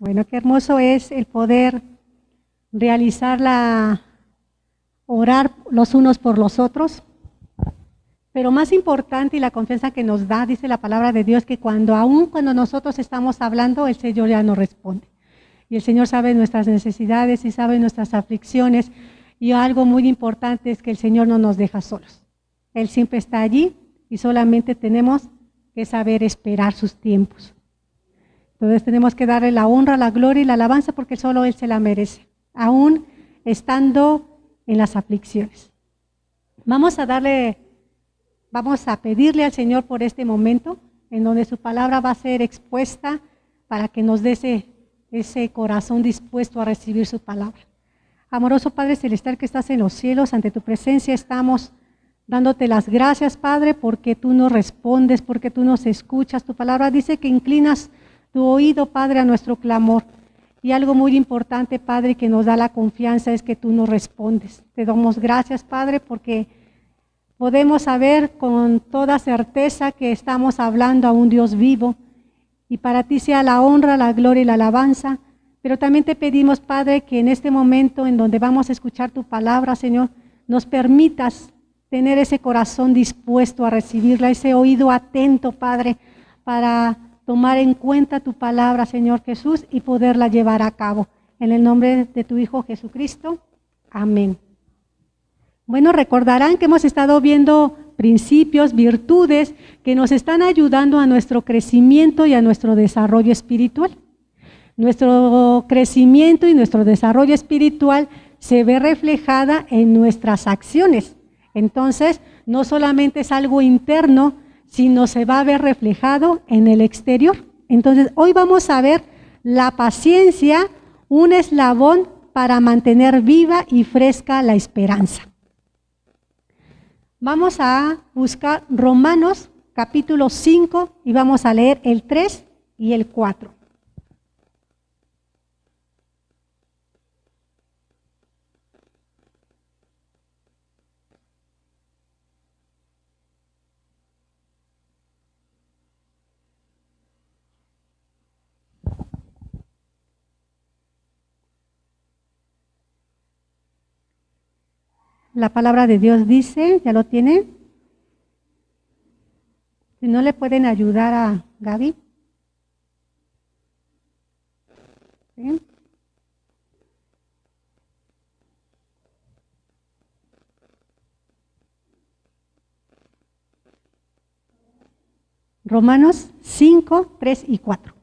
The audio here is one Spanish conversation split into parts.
Bueno, qué hermoso es el poder realizar orar los unos por los otros. Pero más importante y la confianza que nos da, dice la palabra de Dios, que aún cuando nosotros estamos hablando, el Señor ya nos responde. Y el Señor sabe nuestras necesidades y sabe nuestras aflicciones. Y algo muy importante es que el Señor no nos deja solos. Él siempre está allí y solamente tenemos que saber esperar sus tiempos. Entonces tenemos que darle la honra, la gloria y la alabanza porque solo Él se la merece, aún estando en las aflicciones. Vamos a pedirle al Señor por este momento en donde su palabra va a ser expuesta para que nos dé ese corazón dispuesto a recibir su palabra. Amoroso Padre Celestial que estás en los cielos, ante tu presencia estamos dándote las gracias, Padre, porque tú nos respondes, porque tú nos escuchas. Tu palabra dice que inclinas tu oído, Padre, a nuestro clamor. Y algo muy importante, Padre, que nos da la confianza es que tú nos respondes. Te damos gracias, Padre, porque podemos saber con toda certeza que estamos hablando a un Dios vivo. Y para ti sea la honra, la gloria y la alabanza. Pero también te pedimos, Padre, que en este momento en donde vamos a escuchar tu palabra, Señor, nos permitas tener ese corazón dispuesto a recibirla, ese oído atento, Padre, para tomar en cuenta tu palabra, Señor Jesús, y poderla llevar a cabo. En el nombre de tu Hijo Jesucristo. Amén. Bueno, recordarán que hemos estado viendo principios, virtudes que nos están ayudando a nuestro crecimiento y a nuestro desarrollo espiritual. Nuestro crecimiento y nuestro desarrollo espiritual se ve reflejada en nuestras acciones. Entonces, no solamente es algo interno, sino se va a ver reflejado en el exterior. Entonces, hoy vamos a ver la paciencia, un eslabón para mantener viva y fresca la esperanza. Vamos a buscar Romanos capítulo 5 y vamos a leer el 3 y el 4. La palabra de Dios dice, ¿ya lo tiene? Si no le pueden ayudar a Gaby. ¿Sí? Romanos 5, 3 y 4.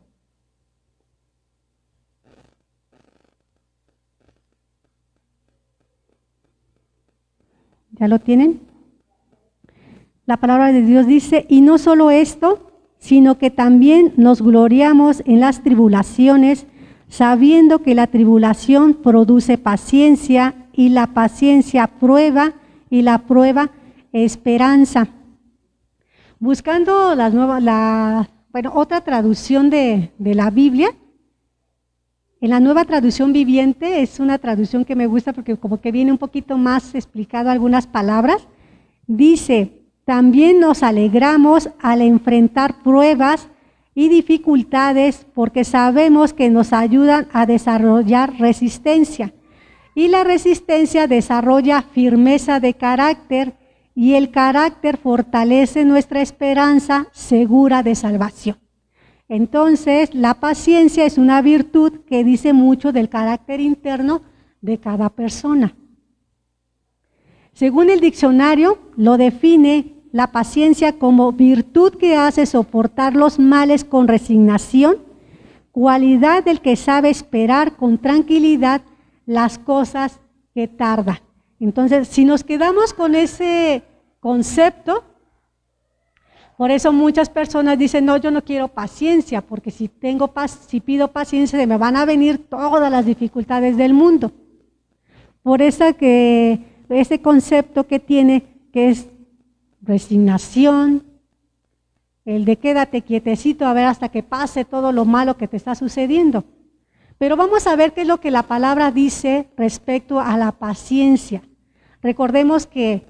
¿Ya lo tienen? La palabra de Dios dice, y no solo esto, sino que también nos gloriamos en las tribulaciones, sabiendo que la tribulación produce paciencia, y la paciencia prueba, y la prueba esperanza. Buscando otra traducción de la Biblia, en la Nueva Traducción Viviente es una traducción que me gusta porque como que viene un poquito más explicado algunas palabras. Dice, también nos alegramos al enfrentar pruebas y dificultades porque sabemos que nos ayudan a desarrollar resistencia. Y la resistencia desarrolla firmeza de carácter y el carácter fortalece nuestra esperanza segura de salvación. Entonces, la paciencia es una virtud que dice mucho del carácter interno de cada persona. Según el diccionario, lo define la paciencia como virtud que hace soportar los males con resignación, cualidad del que sabe esperar con tranquilidad las cosas que tardan. Entonces, si nos quedamos con ese concepto, por eso muchas personas dicen, no, yo no quiero paciencia, porque si pido paciencia se me van a venir todas las dificultades del mundo. Por eso que ese concepto que tiene, que es resignación, el de quédate quietecito a ver hasta que pase todo lo malo que te está sucediendo. Pero vamos a ver qué es lo que la palabra dice respecto a la paciencia. Recordemos que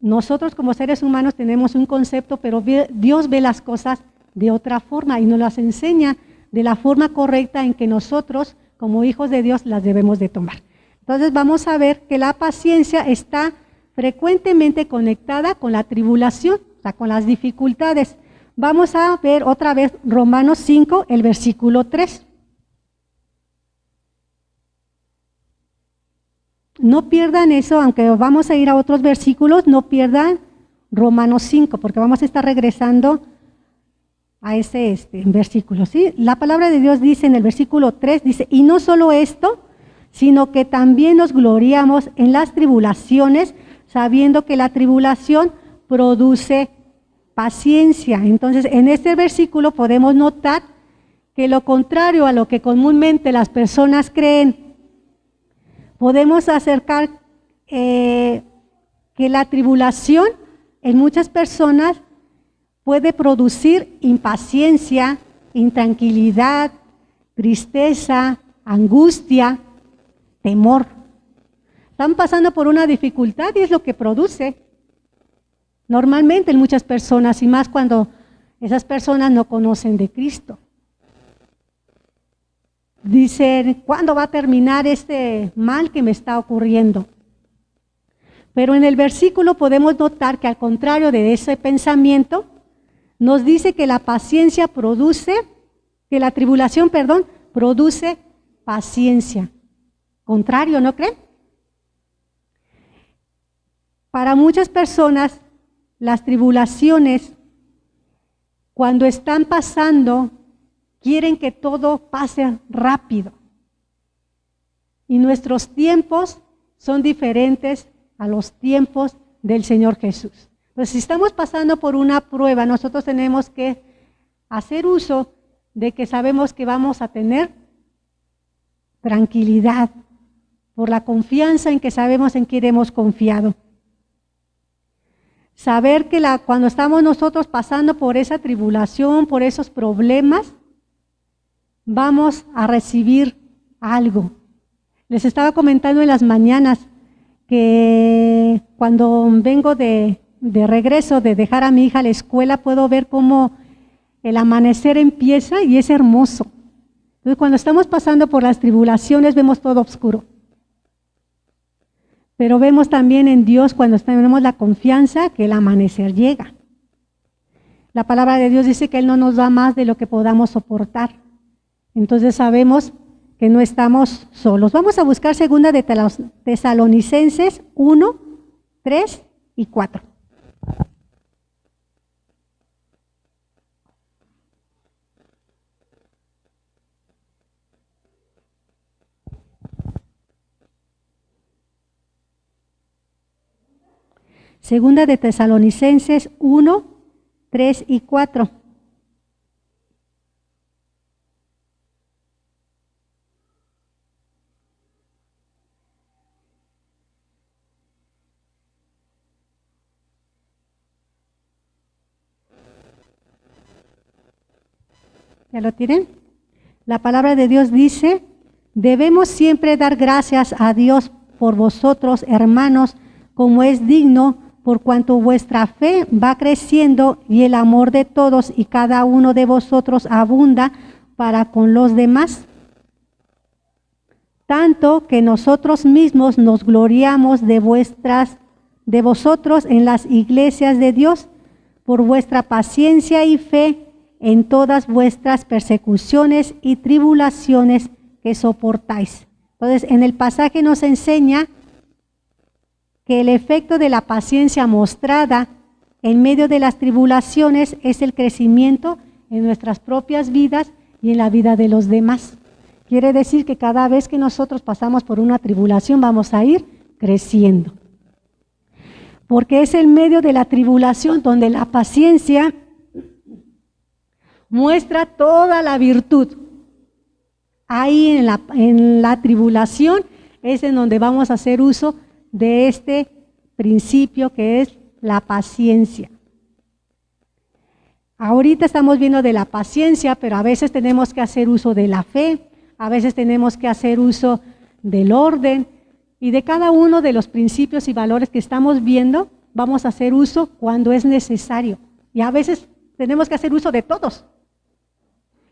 nosotros como seres humanos tenemos un concepto, pero Dios ve las cosas de otra forma y nos las enseña de la forma correcta en que nosotros, como hijos de Dios, las debemos de tomar. Entonces vamos a ver que la paciencia está frecuentemente conectada con la tribulación, o sea, con las dificultades. Vamos a ver otra vez Romanos 5, el versículo 3. No pierdan eso, aunque vamos a ir a otros versículos, no pierdan Romanos 5, porque vamos a estar regresando a ese versículo, ¿sí? La palabra de Dios dice en el versículo 3, dice, y no solo esto, sino que también nos gloriamos en las tribulaciones, sabiendo que la tribulación produce paciencia. Entonces, en este versículo podemos notar que lo contrario a lo que comúnmente las personas creen, podemos acercar que la tribulación en muchas personas puede producir impaciencia, intranquilidad, tristeza, angustia, temor. Están pasando por una dificultad y es lo que produce normalmente en muchas personas, y más cuando esas personas no conocen de Cristo. Dicen, ¿cuándo va a terminar este mal que me está ocurriendo? Pero en el versículo podemos notar que al contrario de ese pensamiento, nos dice que la paciencia produce, que la tribulación, perdón, produce paciencia. Contrario, ¿no creen? Para muchas personas, las tribulaciones, cuando están pasando, quieren que todo pase rápido. Y nuestros tiempos son diferentes a los tiempos del Señor Jesús. Entonces, si estamos pasando por una prueba, nosotros tenemos que hacer uso de que sabemos que vamos a tener tranquilidad por la confianza en que sabemos en quién hemos confiado. Saber que cuando estamos nosotros pasando por esa tribulación, por esos problemas, vamos a recibir algo. Les estaba comentando en las mañanas que cuando vengo de regreso, de dejar a mi hija a la escuela, puedo ver cómo el amanecer empieza y es hermoso. Entonces, cuando estamos pasando por las tribulaciones, vemos todo oscuro. Pero vemos también en Dios, cuando tenemos la confianza, que el amanecer llega. La palabra de Dios dice que Él no nos da más de lo que podamos soportar. Entonces sabemos que no estamos solos. Vamos a buscar segunda de Tesalonicenses 1, 3 y 4. Segunda de Tesalonicenses 1, 3 y 4. ¿Ya lo tienen? La palabra de Dios dice, debemos siempre dar gracias a Dios por vosotros, hermanos, como es digno, por cuanto vuestra fe va creciendo y el amor de todos y cada uno de vosotros abunda para con los demás. Tanto que nosotros mismos nos gloriamos de vosotros en las iglesias de Dios, por vuestra paciencia y fe en todas vuestras persecuciones y tribulaciones que soportáis. Entonces, en el pasaje nos enseña que el efecto de la paciencia mostrada en medio de las tribulaciones es el crecimiento en nuestras propias vidas y en la vida de los demás. Quiere decir que cada vez que nosotros pasamos por una tribulación vamos a ir creciendo. Porque es en medio de la tribulación donde la paciencia muestra toda la virtud. Ahí en la tribulación es en donde vamos a hacer uso de este principio que es la paciencia. Ahorita estamos viendo de la paciencia, pero a veces tenemos que hacer uso de la fe, a veces tenemos que hacer uso del orden, y de cada uno de los principios y valores que estamos viendo, vamos a hacer uso cuando es necesario. Y a veces tenemos que hacer uso de todos.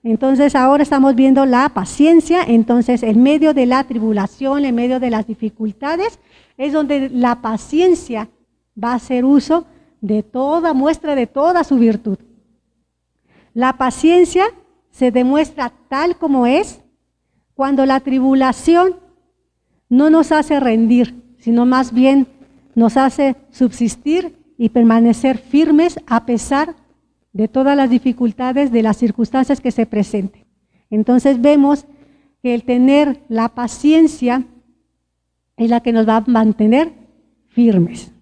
Entonces ahora estamos viendo la paciencia. Entonces en medio de la tribulación, en medio de las dificultades, es donde la paciencia va a hacer uso de toda muestra, de toda su virtud. La paciencia se demuestra tal como es cuando la tribulación no nos hace rendir, sino más bien nos hace subsistir y permanecer firmes a pesar de todas las dificultades, de las circunstancias que se presenten. Entonces vemos que el tener la paciencia es la que nos va a mantener firmes.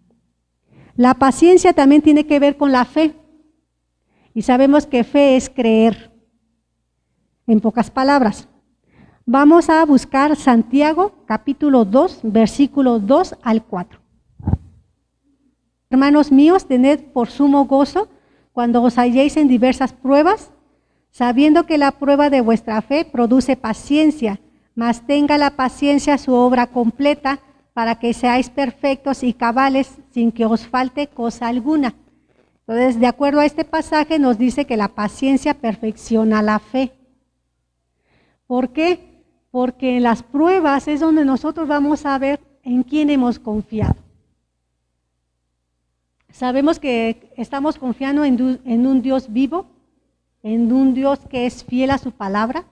La paciencia también tiene que ver con la fe. Y sabemos que fe es creer. En pocas palabras. Vamos a buscar Santiago, capítulo 2, versículos 2 al 4. Hermanos míos, tened por sumo gozo cuando os halléis en diversas pruebas, sabiendo que la prueba de vuestra fe produce paciencia, mas tenga la paciencia su obra completa, para que seáis perfectos y cabales, sin que os falte cosa alguna. Entonces, de acuerdo a este pasaje, nos dice que la paciencia perfecciona la fe. ¿Por qué? Porque en las pruebas es donde nosotros vamos a ver en quién hemos confiado. Sabemos que estamos confiando en un Dios vivo, en un Dios que es fiel a su palabra.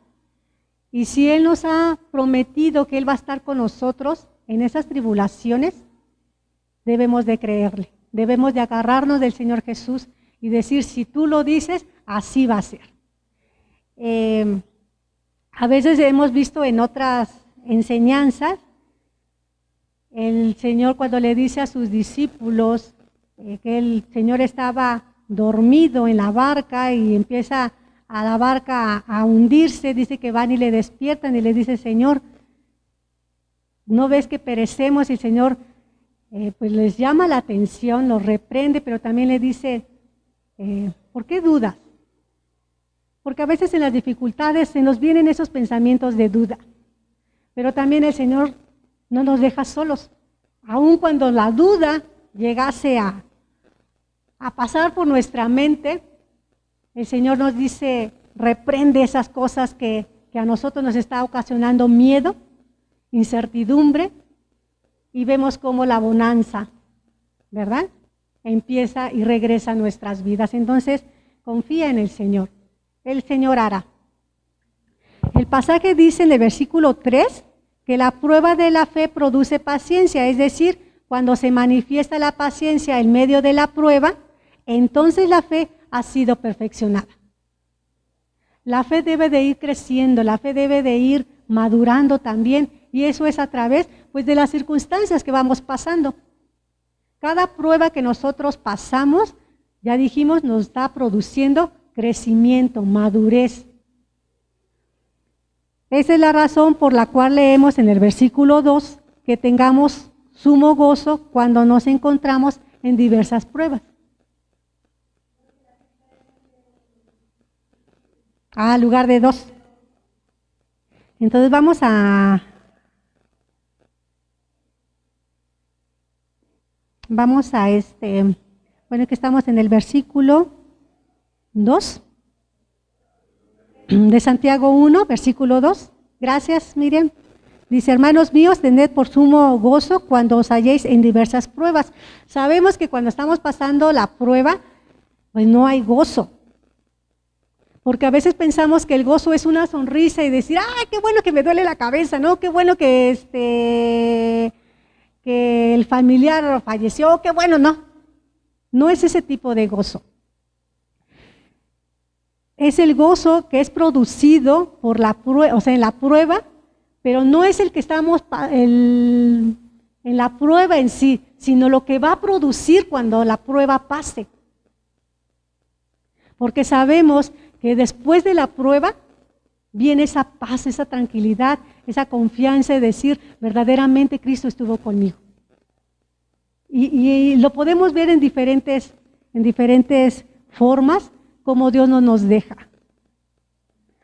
Y si Él nos ha prometido que Él va a estar con nosotros en esas tribulaciones, debemos de creerle. Debemos de agarrarnos del Señor Jesús y decir, si tú lo dices, así va a ser. A veces hemos visto en otras enseñanzas, el Señor cuando le dice a sus discípulos que el Señor estaba dormido en la barca y empieza a la barca a hundirse, dice que van y le despiertan y le dice, Señor, ¿no ves que perecemos? Y el Señor pues les llama la atención, los reprende, pero también le dice, ¿por qué dudas? Porque a veces en las dificultades se nos vienen esos pensamientos de duda, pero también el Señor no nos deja solos. Aun cuando la duda llegase a pasar por nuestra mente, el Señor nos dice, reprende esas cosas que a nosotros nos está ocasionando miedo, incertidumbre, y vemos cómo la bonanza, ¿verdad?, empieza y regresa a nuestras vidas. Entonces, confía en el Señor hará. El pasaje dice en el versículo 3 que la prueba de la fe produce paciencia, es decir, cuando se manifiesta la paciencia en medio de la prueba, entonces la fe ha sido perfeccionada. La fe debe de ir creciendo, la fe debe de ir madurando también, y eso es a través pues de las circunstancias que vamos pasando. Cada prueba que nosotros pasamos, ya dijimos, nos está produciendo crecimiento, madurez. Esa es la razón por la cual leemos en el versículo 2 que tengamos sumo gozo cuando nos encontramos en diversas pruebas. Lugar de 2. Entonces vamos bueno, que estamos en el versículo 2 de Santiago 1, versículo 2. Gracias, Miriam. Dice, hermanos míos, tened por sumo gozo cuando os halléis en diversas pruebas. Sabemos que cuando estamos pasando la prueba, pues no hay gozo. Porque a veces pensamos que el gozo es una sonrisa y decir, ¡ay, qué bueno que me duele la cabeza! ¿No? ¡Qué bueno que el familiar falleció! ¡Qué bueno! No, no es ese tipo de gozo. Es el gozo que es producido por la prueba, o sea, en la prueba, pero no es el que estamos en la prueba en sí, sino lo que va a producir cuando la prueba pase. Porque sabemos que después de la prueba viene esa paz, esa tranquilidad, esa confianza de decir, verdaderamente Cristo estuvo conmigo. Y lo podemos ver en diferentes formas, como Dios no nos deja.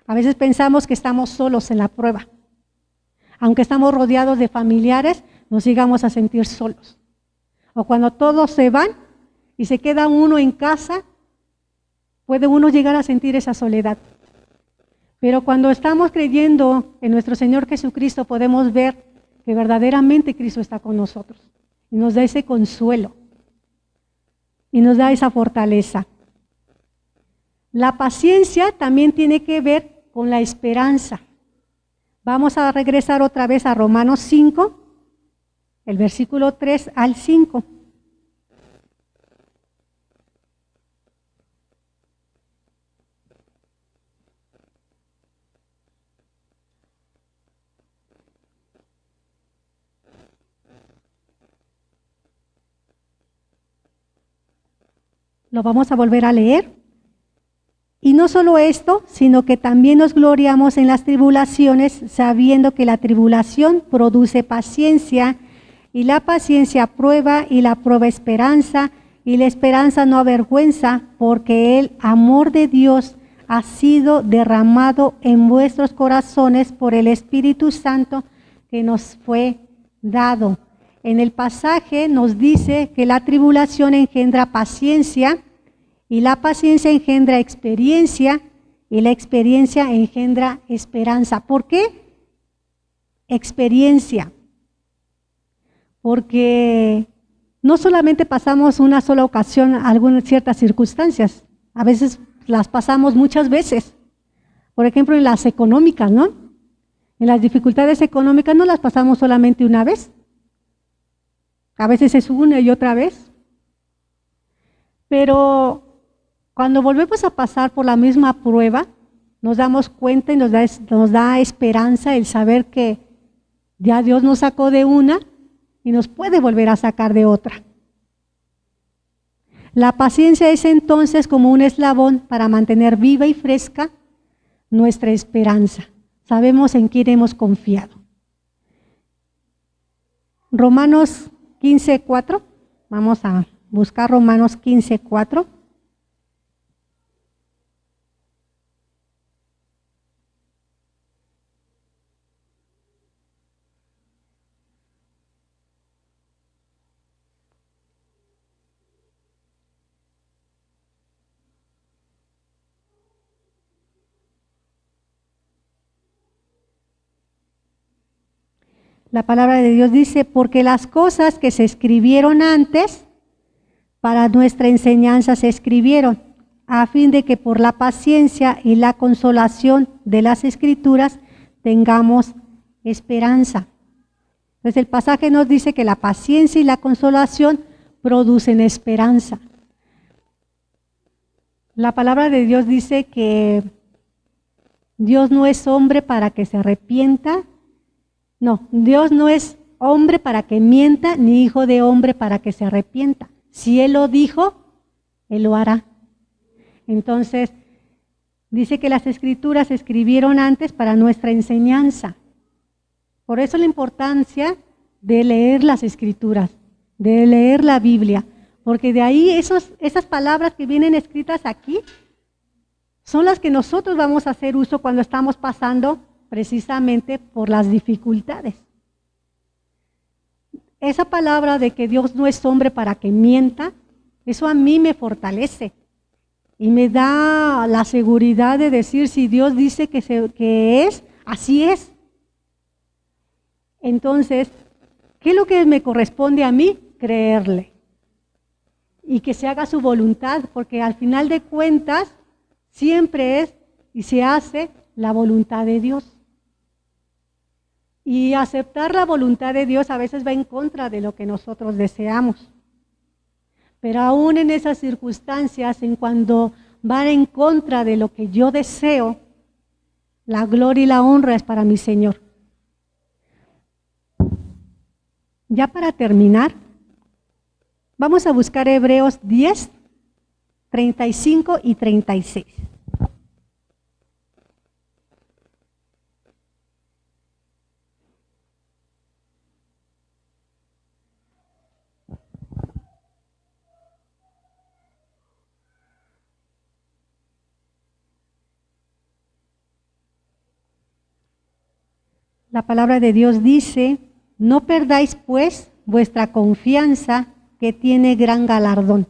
A veces pensamos que estamos solos en la prueba. Aunque estamos rodeados de familiares, nos llegamos a sentir solos. O cuando todos se van y se queda uno en casa, puede uno llegar a sentir esa soledad. Pero cuando estamos creyendo en nuestro Señor Jesucristo, podemos ver que verdaderamente Cristo está con nosotros y nos da ese consuelo y nos da esa fortaleza. La paciencia también tiene que ver con la esperanza. Vamos a regresar otra vez a Romanos 5, el versículo 3 al 5. Lo vamos a volver a leer. Y no solo esto, sino que también nos gloriamos en las tribulaciones, sabiendo que la tribulación produce paciencia, y la paciencia prueba, y la prueba esperanza, y la esperanza no avergüenza, porque el amor de Dios ha sido derramado en vuestros corazones por el Espíritu Santo que nos fue dado. En el pasaje nos dice que la tribulación engendra paciencia, y la paciencia engendra experiencia, y la experiencia engendra esperanza. ¿Por qué? Experiencia. Porque no solamente pasamos una sola ocasión algunas ciertas circunstancias, a veces las pasamos muchas veces. Por ejemplo, en las económicas, ¿no? En las dificultades económicas no las pasamos solamente una vez. A veces es una y otra vez. Pero cuando volvemos a pasar por la misma prueba, nos damos cuenta y nos da esperanza el saber que ya Dios nos sacó de una y nos puede volver a sacar de otra. La paciencia es entonces como un eslabón para mantener viva y fresca nuestra esperanza. Sabemos en quién hemos confiado. Romanos 15:4, vamos a buscar Romanos 15:4. La palabra de Dios dice, porque las cosas que se escribieron antes, para nuestra enseñanza se escribieron, a fin de que por la paciencia y la consolación de las Escrituras tengamos esperanza. Entonces el pasaje nos dice que la paciencia y la consolación producen esperanza. La palabra de Dios dice que Dios no es hombre para que se arrepienta. No, Dios no es hombre para que mienta, ni hijo de hombre para que se arrepienta. Si Él lo dijo, Él lo hará. Entonces, dice que las Escrituras se escribieron antes para nuestra enseñanza. Por eso la importancia de leer las Escrituras, de leer la Biblia, porque de ahí esas palabras que vienen escritas aquí son las que nosotros vamos a hacer uso cuando estamos pasando precisamente por las dificultades. Esa palabra de que Dios no es hombre para que mienta, eso a mí me fortalece y me da la seguridad de decir, si Dios dice que es, así es. Entonces, ¿qué es lo que me corresponde a mí? Creerle y que se haga su voluntad, porque al final de cuentas siempre es y se hace la voluntad de Dios. Y aceptar la voluntad de Dios a veces va en contra de lo que nosotros deseamos. Pero aún en esas circunstancias, en cuando van en contra de lo que yo deseo, la gloria y la honra es para mi Señor. Ya para terminar, vamos a buscar Hebreos 10, 35 y 36. La palabra de Dios dice, no perdáis pues vuestra confianza, que tiene gran galardón,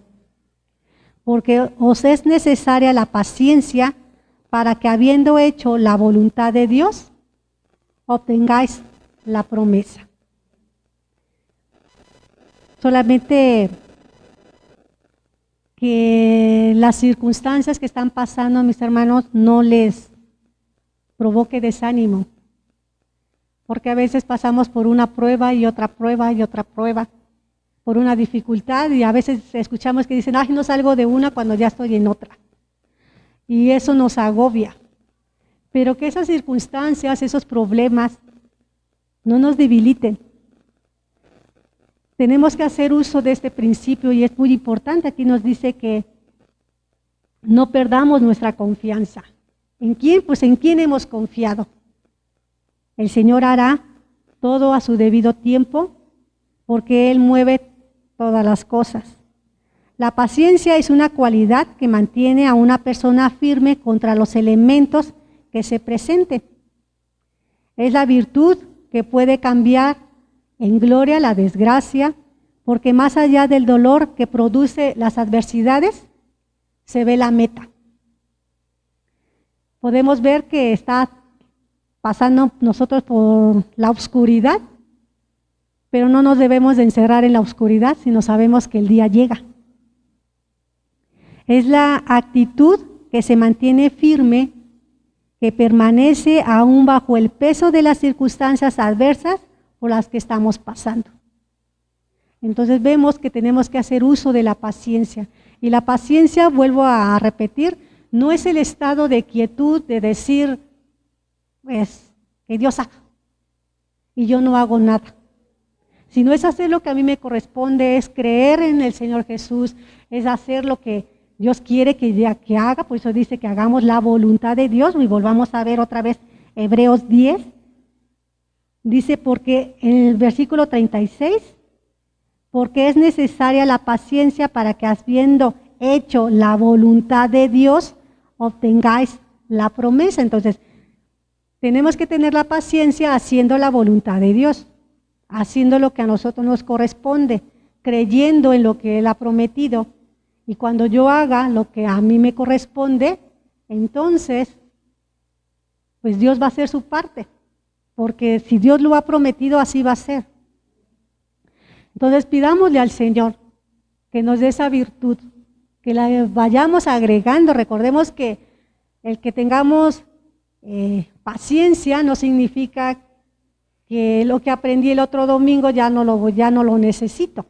porque os es necesaria la paciencia para que habiendo hecho la voluntad de Dios, obtengáis la promesa. Solamente que las circunstancias que están pasando, mis hermanos, no les provoque desánimo, porque a veces pasamos por una prueba y otra prueba y otra prueba, por una dificultad, y a veces escuchamos que dicen, ay, no salgo de una cuando ya estoy en otra. Y eso nos agobia. Pero que esas circunstancias, esos problemas, no nos debiliten. Tenemos que hacer uso de este principio y es muy importante. Aquí nos dice que no perdamos nuestra confianza. ¿En quién? Pues en quién hemos confiado. El Señor hará todo a su debido tiempo porque Él mueve todas las cosas. La paciencia es una cualidad que mantiene a una persona firme contra los elementos que se presenten. Es la virtud que puede cambiar en gloria la desgracia, porque más allá del dolor que produce las adversidades, se ve la meta. Podemos ver que está pasando nosotros por la oscuridad, pero no nos debemos de encerrar en la oscuridad, sino sabemos que el día llega. Es la actitud que se mantiene firme, que permanece aún bajo el peso de las circunstancias adversas por las que estamos pasando. Entonces vemos que tenemos que hacer uso de la paciencia. Y la paciencia, vuelvo a repetir, no es el estado de quietud de decir, pues, que Dios haga y yo no hago nada. Sino es hacer lo que a mí me corresponde, es creer en el Señor Jesús, es hacer lo que Dios quiere que haga, por eso dice que hagamos la voluntad de Dios. Y volvamos a ver otra vez Hebreos 10. Dice, porque en el versículo 36, porque es necesaria la paciencia para que habiendo hecho la voluntad de Dios, obtengáis la promesa. Entonces, tenemos que tener la paciencia haciendo la voluntad de Dios, haciendo lo que a nosotros nos corresponde, creyendo en lo que Él ha prometido. Y cuando yo haga lo que a mí me corresponde, entonces, pues Dios va a hacer su parte. Porque si Dios lo ha prometido, así va a ser. Entonces pidámosle al Señor que nos dé esa virtud, que la vayamos agregando. Recordemos que el que tengamos paciencia no significa que lo que aprendí el otro domingo ya no lo necesito,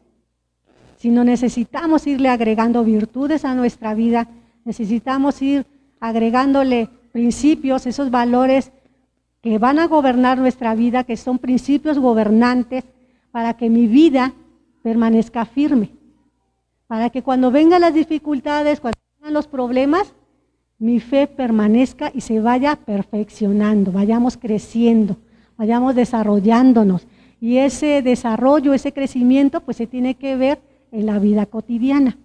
sino necesitamos irle agregando virtudes a nuestra vida, necesitamos ir agregándole principios, esos valores que van a gobernar nuestra vida, que son principios gobernantes, para que mi vida permanezca firme, para que cuando vengan las dificultades, cuando vengan los problemas, mi fe permanezca y se vaya perfeccionando, vayamos creciendo, vayamos desarrollándonos. Y ese desarrollo, ese crecimiento, pues se tiene que ver en la vida cotidiana.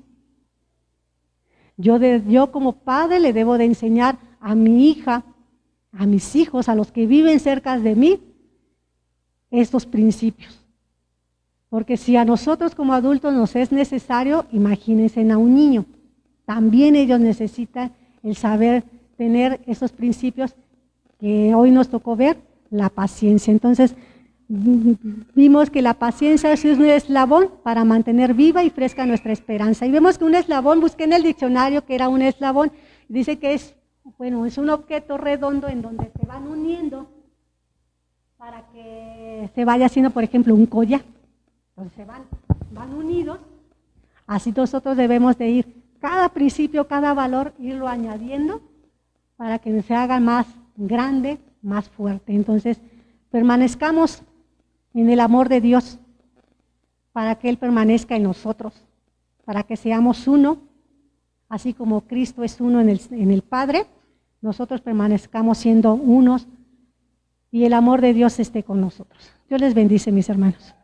Yo como padre le debo de enseñar a mi hija, a mis hijos, a los que viven cerca de mí, estos principios. Porque si a nosotros como adultos nos es necesario, imagínense a un niño. También ellos necesitan el saber tener esos principios que hoy nos tocó ver, la paciencia. Entonces, vimos que la paciencia es un eslabón para mantener viva y fresca nuestra esperanza. Y vemos que un eslabón, busqué en el diccionario que era un eslabón, dice que es un objeto redondo en donde se van uniendo para que se vaya haciendo, por ejemplo, un collar. Entonces van unidos. Así nosotros debemos de ir, cada principio, cada valor, irlo añadiendo para que se haga más grande, más fuerte. Entonces, permanezcamos en el amor de Dios para que Él permanezca en nosotros, para que seamos uno, así como Cristo es uno en el Padre, nosotros permanezcamos siendo unos y el amor de Dios esté con nosotros. Dios les bendice, mis hermanos.